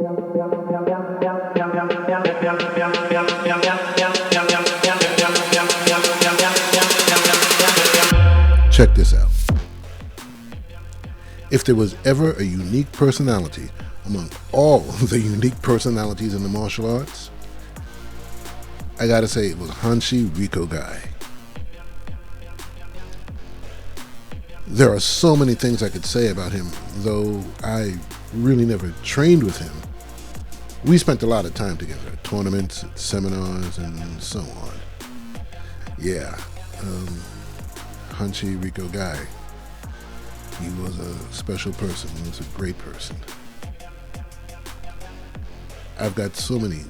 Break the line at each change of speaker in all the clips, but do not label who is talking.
Check this out. If there was ever a unique personality among all the unique personalities in the martial arts, I gotta say it was Hanshi Rico Guy. There are so many things I could say about him, though I really never trained with him. We spent a lot of time together at tournaments, at seminars, and so on. Yeah, Hanshi Rico Guy. He was a special person. He was a great person. I've got so many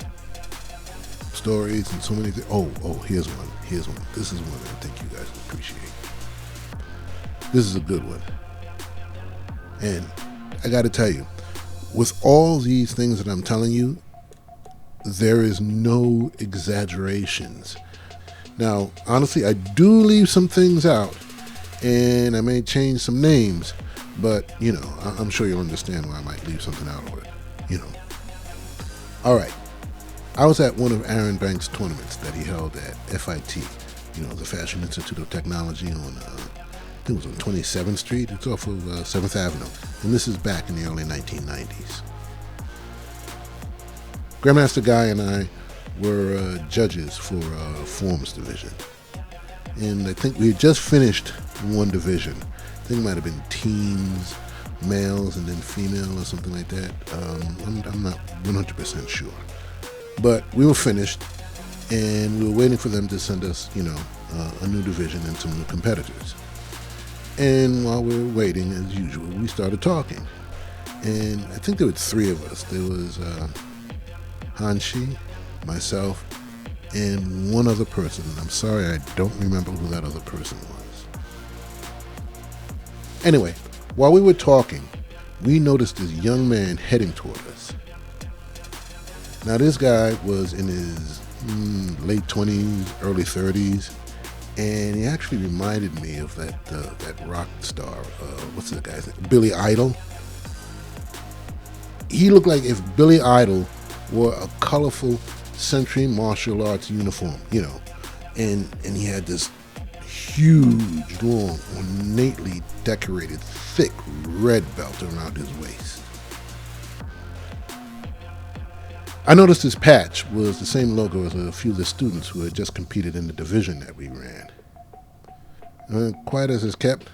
stories and so many things. Oh, here's one. This is one that I think you guys will appreciate. This is a good one. And I got to tell you, with all these things that I'm telling you, there is no exaggerations. Now, honestly, I do leave some things out, and I may change some names, but, I'm sure you'll understand why I might leave something out of it, All right. I was at one of Aaron Banks' tournaments that he held at FIT, the Fashion Institute of Technology on, I think it was on 27th Street. It's off of 7th Avenue. And this is back in the early 1990s. Grandmaster Guy and I were judges for Forms Division. And I think we had just finished one division. I think it might have been teens, males, and then female or something like that. I'm not 100% sure. But we were finished, and we were waiting for them to send us, a new division and some new competitors. And while we were waiting, as usual, we started talking. And I think there were three of us. There was Hanshi, myself, and one other person. And I'm sorry, I don't remember who that other person was. Anyway, while we were talking, we noticed this young man heading toward us. Now, this guy was in his late 20s, early 30s, and he actually reminded me of that rock star, what's the guy's name? Billy Idol. He looked like if Billy Idol wore a colorful Century Martial Arts uniform, and he had this huge, long, ornately decorated, thick red belt around his waist. I noticed his patch was the same logo as a few of the students who had just competed in the division that we ran. Quiet as it's kept,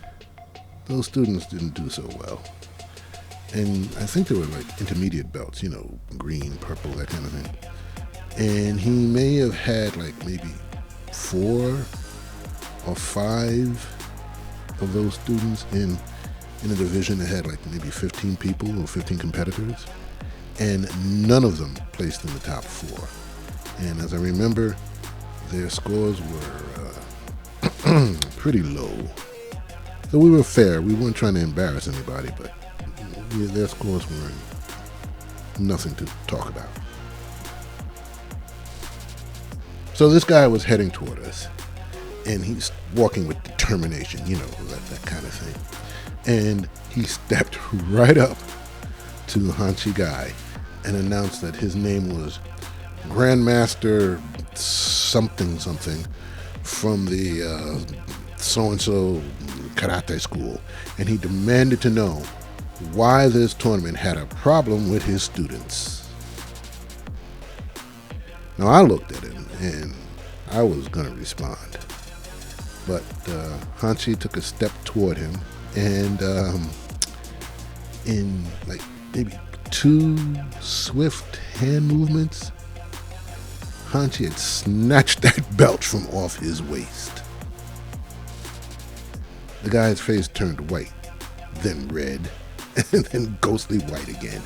those students didn't do so well. And I think they were like intermediate belts, green, purple, that kind of thing. And he may have had like maybe 4 or 5 of those students in a division that had like maybe 15 people or 15 competitors. And none of them placed in the top 4. And as I remember, their scores were pretty low. So we were fair. We weren't trying to embarrass anybody, but their scores were nothing to talk about. So this guy was heading toward us, and he's walking with determination, that kind of thing. And he stepped right up to Hanshi Guy and announced that his name was Grandmaster something from the so-and-so karate school. And he demanded to know why this tournament had a problem with his students. Now, I looked at him, and I was going to respond. But Hanshi took a step toward him, and in like maybe 2 swift hand movements, Hanshi had snatched that belt from off his waist. The guy's face turned white, then red, and then ghostly white again.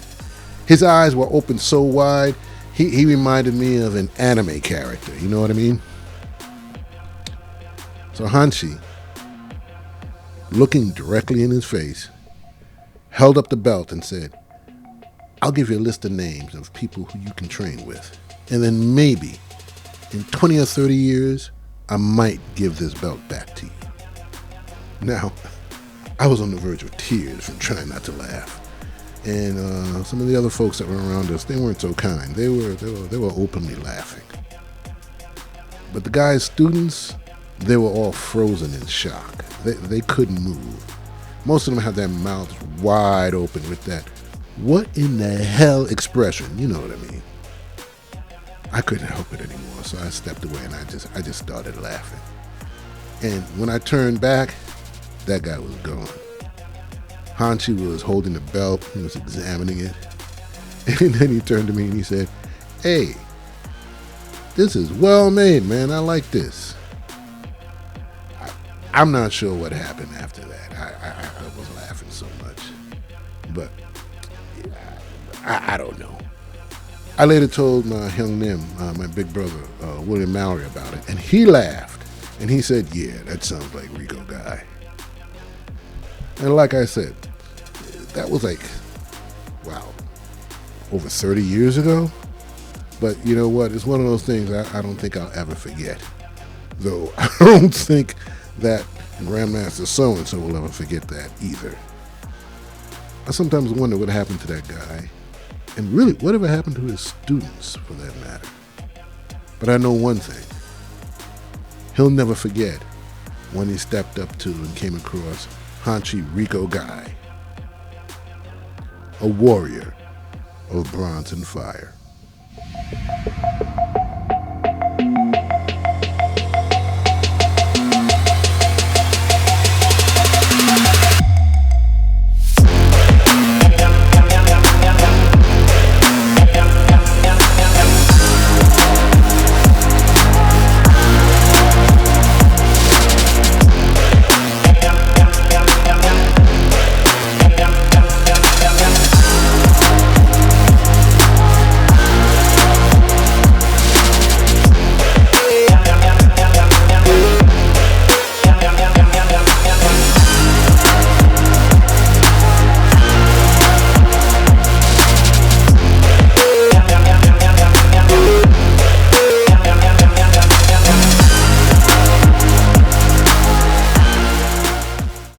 His eyes were open so wide, he reminded me of an anime character, you know what I mean? So Hanshi, looking directly in his face, held up the belt and said, "I'll give you a list of names of people who you can train with. And then maybe in 20 or 30 years, I might give this belt back to you." Now, I was on the verge of tears from trying not to laugh. And some of the other folks that were around us, they weren't so kind. They were openly laughing. But the guy's students, they were all frozen in shock. They couldn't move. Most of them had their mouths wide open with that "what in the hell" expression. You know what I mean? I couldn't help it anymore, so I stepped away and I just started laughing. And when I turned back, that guy was gone. Hanshi was holding the belt. He was examining it. And then he turned to me and he said, "Hey, this is well made, man. I like this." I'm not sure what happened after that. I was laughing so much. But I don't know. I later told my young Nim, my big brother, William Mallory, about it. And he laughed. And he said, "Yeah, that sounds like Rico Guy." And like I said, that was like, wow, over 30 years ago. But you know what? It's one of those things I don't think I'll ever forget. Though I don't think that Grandmaster so-and-so will ever forget that either. I sometimes wonder what happened to that guy. And really, whatever happened to his students, for that matter. But I know one thing. He'll never forget when he stepped up to and came across Hanshi Rico Guy, a warrior of bronze and fire.